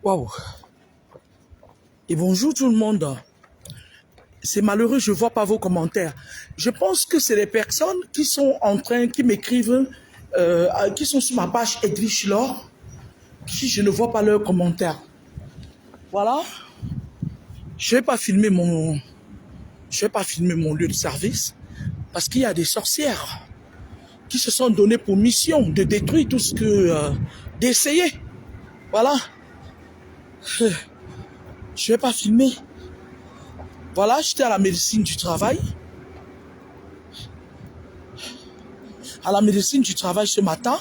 Waouh. Et bonjour tout le monde. C'est malheureux, je ne vois pas vos commentaires. Je pense que c'est les personnes qui sont en train, qui m'écrivent, qui sont sur ma page Edwige Laure, qui je ne vois pas leurs commentaires. Voilà. Je ne vais pas filmer mon lieu de service parce qu'il y a des sorcières qui se sont données pour mission de détruire tout ce que, d'essayer. Voilà. Je ne vais pas filmer. Voilà, j'étais à la médecine du travail. À la médecine du travail ce matin.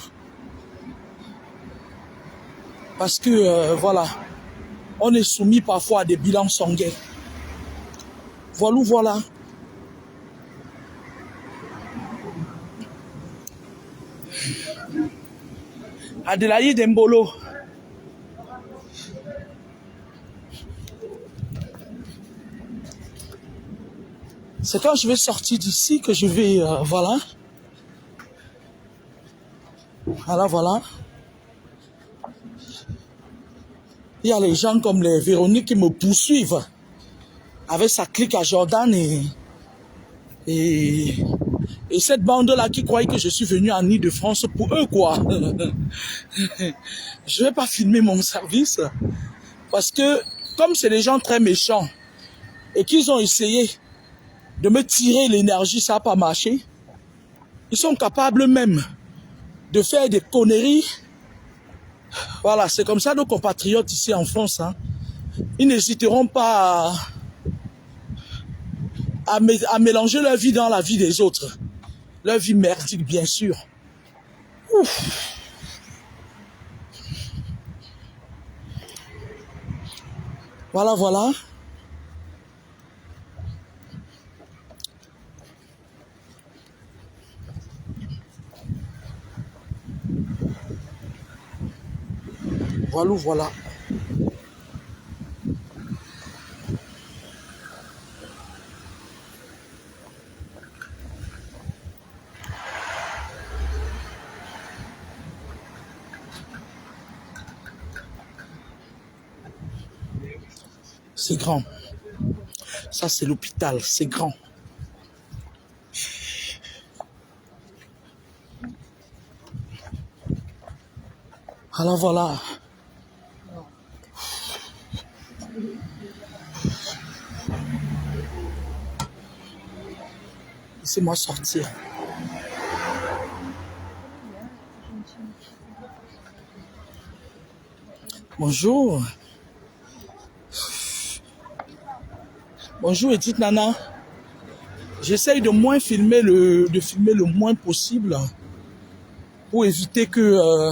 Parce que, voilà, on est soumis parfois à des bilans sanguins. Voilà. Adélaïde Mbolo. C'est quand je vais sortir d'ici que je vais, voilà. Voilà. Il y a les gens comme les Véronique qui me poursuivent avec sa clique à Jordan et cette bande-là qui croyait que je suis venu en Ile-de-France pour eux, quoi. Je vais pas filmer mon service parce que comme c'est des gens très méchants et qu'ils ont essayé de me tirer l'énergie, ça n'a pas marché. Ils sont capables même de faire des conneries. Voilà, c'est comme ça nos compatriotes ici en France. Hein. Ils n'hésiteront pas à mélanger leur vie dans la vie des autres. Leur vie merdique, bien sûr. Ouf. Voilà. Voilà. C'est grand. Ça, c'est l'hôpital. C'est grand. Alors voilà. Laissez-moi sortir. Bonjour. Bonjour Edith Nana. J'essaye de filmer le moins possible pour éviter que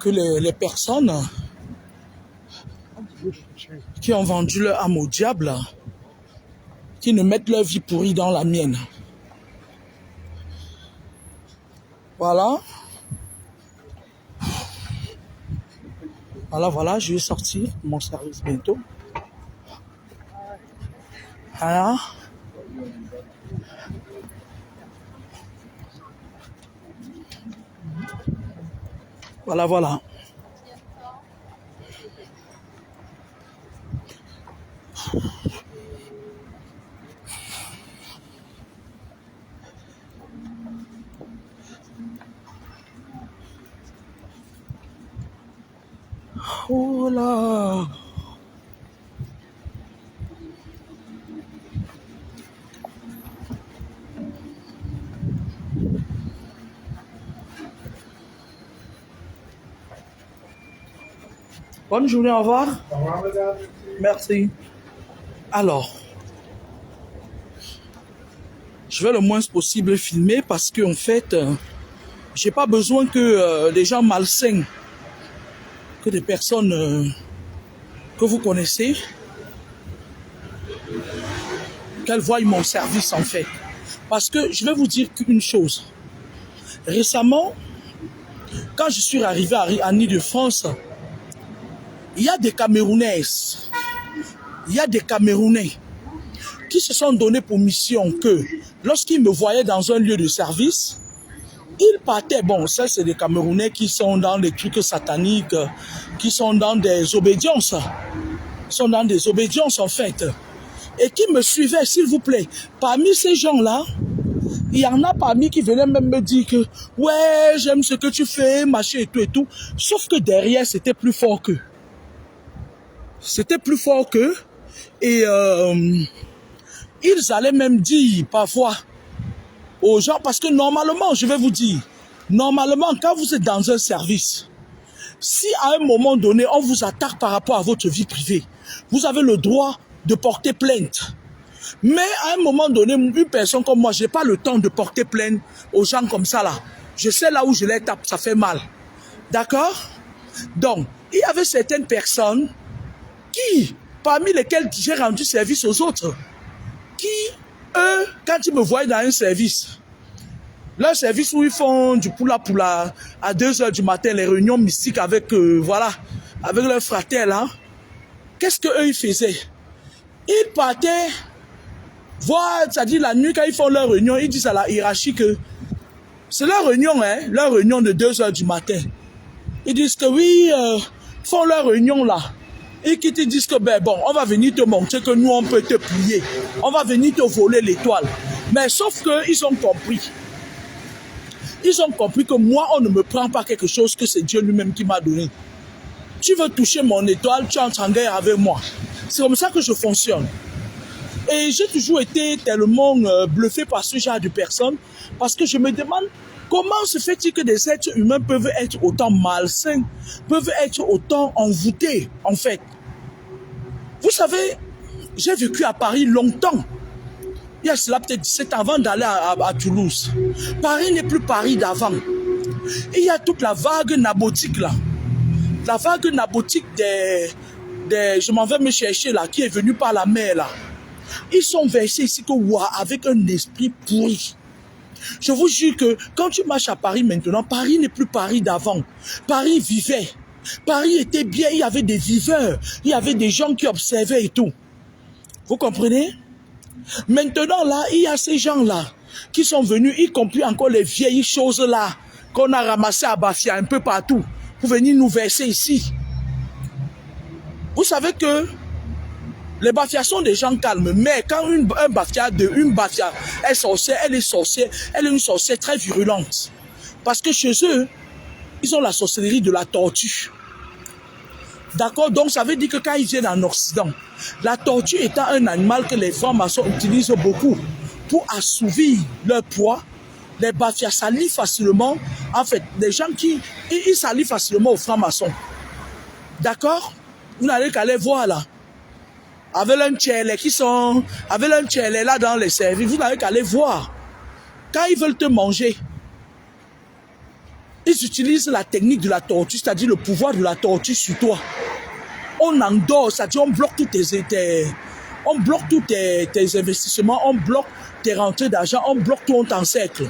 les personnes qui ont vendu leur âme au diable, qui ne mettent leur vie pourrie dans la mienne. Voilà, je vais sortir mon service bientôt. Voilà. Oh là. Bonne journée, au revoir. Au revoir, madame. Merci. Alors, je vais le moins possible filmer parce que en fait, j'ai pas besoin que les gens malsains, que des personnes que vous connaissez, qu'elles voient mon service en fait. Parce que je vais vous dire une chose. Récemment, quand je suis arrivé en Ile-de-France, il y a des Camerounaises, qui se sont donnés pour mission que lorsqu'ils me voyaient dans un lieu de service, Ils partaient, bon, ça c'est des Camerounais qui sont dans des trucs sataniques, qui sont dans des obédiences. Sont dans des obédiences en fait. Et qui me suivaient, s'il vous plaît. Parmi ces gens-là, il y en a parmi qui venaient même me dire que ouais, j'aime ce que tu fais, machin et tout et tout. Sauf que derrière, c'était plus fort qu'eux. C'était plus fort qu'eux. Et ils allaient même dire parfois aux gens, parce que normalement, je vais vous dire, normalement, quand vous êtes dans un service, si à un moment donné, on vous attaque par rapport à votre vie privée, vous avez le droit de porter plainte. Mais à un moment donné, une personne comme moi, je n'ai pas le temps de porter plainte aux gens comme ça là. Je sais là où je les tape, ça fait mal. D'accord? Donc, il y avait certaines personnes qui, parmi lesquelles j'ai rendu service aux autres, qui, eux, quand ils me voyaient dans un service, leur service où ils font du poula à 2 h du matin, les réunions mystiques avec, voilà, avec leurs frères là, qu'est-ce qu'eux ils faisaient? Ils partaient voir, c'est-à-dire la nuit quand ils font leur réunion, ils disent à la hiérarchie que c'est leur réunion, hein, leur réunion de 2 h du matin. Ils disent que oui, font leur réunion là. Et qui te disent que ben bon, on va venir te montrer que nous on peut te plier. On va venir te voler l'étoile. Mais sauf qu'ils ont compris. Ils ont compris que moi, on ne me prend pas quelque chose que c'est Dieu lui-même qui m'a donné. Tu veux toucher mon étoile, tu entres en guerre avec moi. C'est comme ça que je fonctionne. Et j'ai toujours été tellement bluffé par ce genre de personnes parce que je me demande comment se fait-il que des êtres humains peuvent être autant malsains, peuvent être autant envoûtés, en fait. Vous savez, j'ai vécu à Paris longtemps. Il y a cela peut-être 17 ans avant d'aller à Toulouse. Paris n'est plus Paris d'avant. Il y a toute la vague nabotique là. La vague nabotique je m'en vais me chercher là, qui est venue par la mer là. Ils sont versés ici que ouah, avec un esprit pourri. Je vous jure que quand tu marches à Paris maintenant, Paris n'est plus Paris d'avant. Paris vivait. Paris était bien, il y avait des viveurs, il y avait des gens qui observaient et tout. Vous comprenez? Maintenant là, il y a ces gens-là qui sont venus, y compris encore les vieilles choses là qu'on a ramassées à Bafia un peu partout pour venir nous verser ici. Vous savez que les Bafias sont des gens calmes, mais quand une Bafia est sorcière, elle est une sorcière très virulente. Parce que chez eux, ils ont la sorcellerie de la tortue. D'accord? Donc ça veut dire que quand ils viennent en Occident, la tortue étant un animal que les francs-maçons utilisent beaucoup pour assouvir leur poids, les Bafias s'allient facilement. En fait, des gens ils s'allient facilement aux francs-maçons. D'accord? Vous n'allez qu'à les voir là. Avec un tchèlé avec un tchèlé là dans les services, vous n'avez qu'à les voir. Quand ils veulent te manger, ils utilisent la technique de la tortue, c'est-à-dire le pouvoir de la tortue sur toi. On endort, c'est-à-dire on bloque tous tes investissements, on bloque tes rentrées d'argent, on bloque tout, on t'encercle.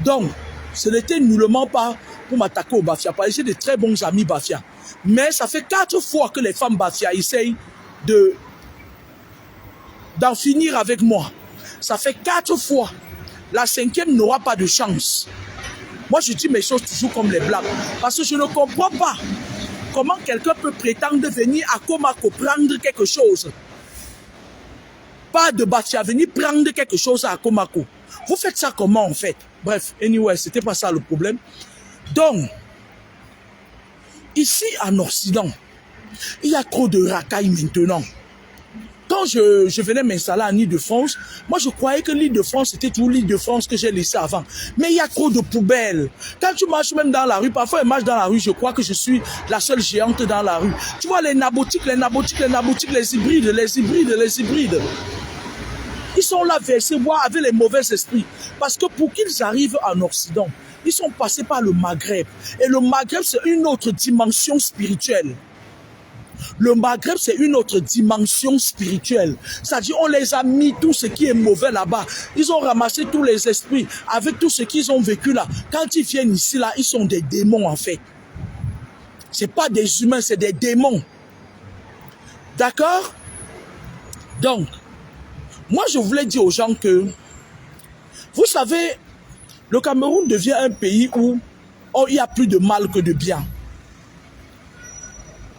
Donc, ce n'était nullement pas pour m'attaquer au Bafia. J'ai de très bons amis Bafia. Mais ça fait 4 fois que les femmes Bafia essayent d'en finir avec moi. Ça fait 4 fois. La 5e n'aura pas de chance. Moi, je dis mes choses toujours comme les blagues. Parce que je ne comprends pas comment quelqu'un peut prétendre venir à Komako prendre quelque chose. Pas de Bafia, venir prendre quelque chose à Komako. Vous faites ça comment en fait? Bref, anyway, c'était pas ça le problème. Donc, ici en Occident, il y a trop de racailles maintenant. Quand je venais m'installer en Île-de-France, moi je croyais que l'Île-de-France c'était toujours l'Île-de-France que j'ai laissé avant. Mais il y a trop de poubelles. Quand tu marches même dans la rue, parfois je marche dans la rue, je crois que je suis la seule géante dans la rue. Tu vois les nabotiques, les hybrides. Ils sont là versés voir avec les mauvais esprits. Parce que pour qu'ils arrivent en Occident, ils sont passés par le Maghreb. Et le Maghreb c'est une autre dimension spirituelle. Le Maghreb, c'est une autre dimension spirituelle. C'est-à-dire, on les a mis tout ce qui est mauvais là-bas. Ils ont ramassé tous les esprits avec tout ce qu'ils ont vécu là. Quand ils viennent ici, là, ils sont des démons en fait. Ce n'est pas des humains, c'est des démons. D'accord? Donc, moi, je voulais dire aux gens que, vous savez, Le Cameroun devient un pays où il y a plus de mal que de bien.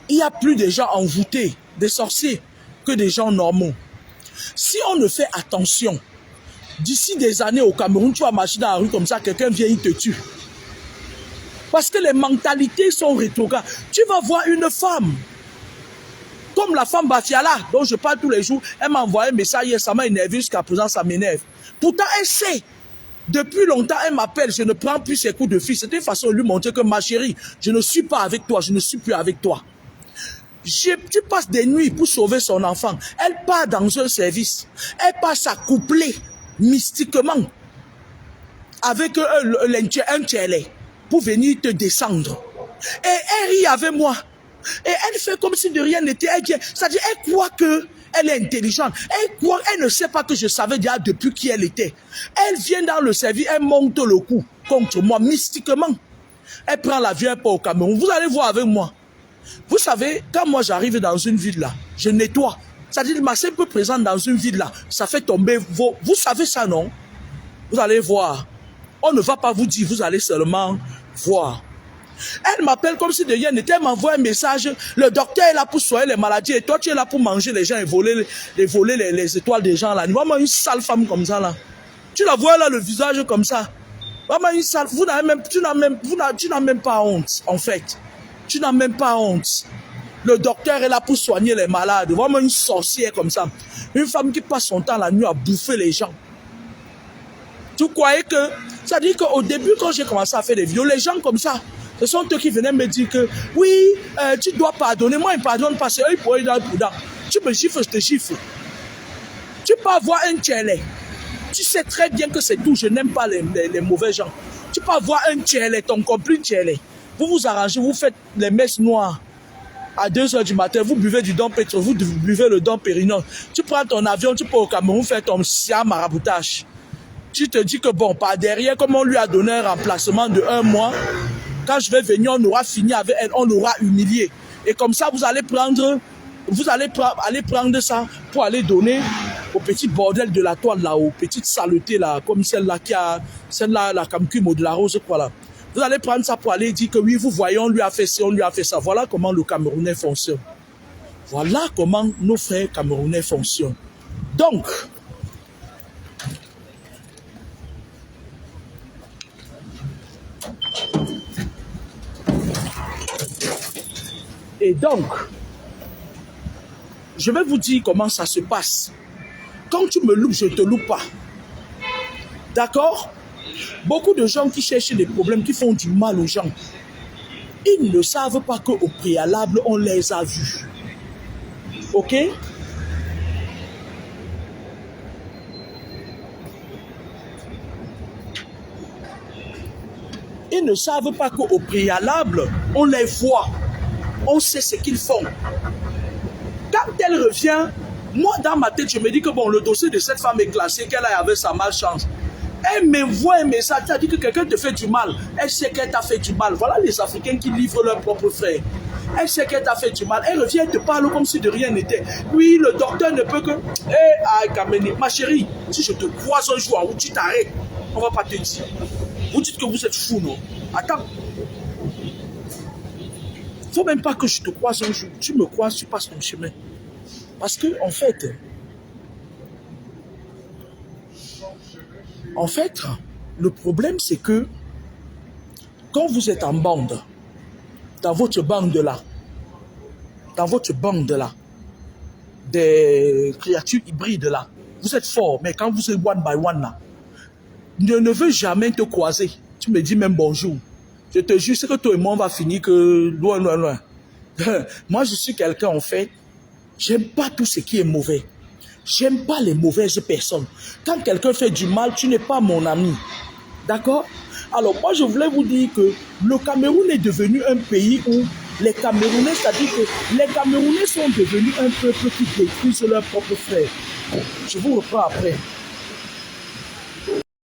Il y a plus de gens envoûtés, des sorciers, que des gens normaux. Si on ne fait attention, d'ici des années au Cameroun, tu vas marcher dans la rue comme ça, quelqu'un vient, il te tue. Parce que les mentalités sont rétrogrades. Tu vas voir une femme, comme la femme Bafiala, dont je parle tous les jours, elle m'a envoyé un message hier, ça m'a énervé, jusqu'à présent ça m'énerve. Pourtant elle sait, depuis longtemps elle m'appelle, je ne prends plus ses coups de fil. C'était une façon de lui montrer que ma chérie, je ne suis pas avec toi, je ne suis plus avec toi. Tu passes des nuits pour sauver son enfant. Elle part dans un service, elle part s'accoupler mystiquement avec un tchélé pour venir te descendre. Et elle rit avec moi. Et elle fait comme si de rien n'était. C'est-à-dire, elle croit qu'elle est intelligente. Elle ne sait pas que je savais déjà depuis qui elle était. Elle vient dans le service, elle monte le coup contre moi, mystiquement. Elle prend l'avion, elle part au Cameroun. Vous allez voir avec moi. Vous savez, quand moi j'arrive dans une ville là, je nettoie. C'est-à-dire, ma simple présence dans une ville là, ça fait tomber vos... Vous savez ça, non? Vous allez voir. On ne va pas vous dire, vous allez seulement voir. Elle m'appelle comme si de rien n'était, elle m'envoie un message. Le docteur est là pour soigner les maladies et toi tu es là pour manger les gens et voler les étoiles des gens là. Vraiment une sale femme comme ça là. Tu la vois là, le visage comme ça. Vraiment une sale. Tu n'as même pas honte en fait. Tu n'as même pas honte. Le docteur est là pour soigner les malades. Vraiment une sorcière comme ça. Une femme qui passe son temps la nuit à bouffer les gens. Tu croyais que... Ça dit qu'au début, quand j'ai commencé à faire des vidéos, les gens comme ça, ce sont eux qui venaient me dire que oui, tu dois pardonner. Moi, ils ne pardonnent pas. C'est eux qui pourraient être dans le prudent. Tu me chiffres, je te chiffre. Tu peux avoir un tchélé. Tu sais très bien que c'est tout. Je n'aime pas les mauvais gens. Tu peux avoir un tchélé, ton complice tchélé. Vous vous arrangez, vous faites les messes noires. À 2 h du matin, vous buvez du Dom Pétro, vous buvez le Dom Pérignon. Tu prends ton avion, tu peux au Cameroun faire ton siam maraboutage. Tu te dis que bon, par derrière, comme on lui a donné un remplacement de 1 mois, quand je vais venir, on aura fini avec elle, on l'aura humilié. Et comme ça, vous allez prendre ça pour aller donner au petit bordel de la toile là, aux petites saletés là, comme celle-là la Camcumo de la Rose, quoi là. Vous allez prendre ça pour aller dire que oui, vous voyez, on lui a fait ça, on lui a fait ça. Voilà comment le Camerounais fonctionne. Voilà comment nos frères Camerounais fonctionnent. Donc, je vais vous dire comment ça se passe. Quand tu me loupes, je ne te loupe pas. D'accord? Beaucoup de gens qui cherchent des problèmes, qui font du mal aux gens, ils ne savent pas qu'au préalable, on les a vus. Ok? Ils ne savent pas qu'au préalable, on les voit. On sait ce qu'ils font. Quand elle revient, moi dans ma tête, je me dis que bon, le dossier de cette femme est classé, qu'elle avait sa malchance. Elle m'envoie un message, ça dit que quelqu'un te fait du mal. Elle sait qu'elle t'a fait du mal. Voilà les Africains qui livrent leurs propres frères. Elle sait qu'elle t'a fait du mal. Elle revient, elle te parle comme si de rien n'était. Oui, le docteur ne peut que... Kameni, ma chérie, si je te croise un jour en route, tu t'arrêtes. On ne va pas te dire. Vous dites que vous êtes fou, non? Attends. Il ne faut même pas que je te croise un jour. Tu me croises, tu passes ton chemin. Parce que, en fait, le problème, c'est que quand vous êtes en bande, dans votre bande là, des créatures hybrides là, vous êtes fort, mais quand vous êtes one by one là, ne veux jamais te croiser. Tu me dis même bonjour. Je te jure, c'est que toi et moi, on va finir que loin, loin, loin. Moi, je suis quelqu'un, en fait, j'aime pas tout ce qui est mauvais. J'aime pas les mauvaises personnes. Quand quelqu'un fait du mal, tu n'es pas mon ami. D'accord? Alors, moi, je voulais vous dire que le Cameroun est devenu un pays où les Camerounais, c'est-à-dire que les Camerounais sont devenus un peuple qui détruisent leurs propres frères. Je vous reprends après.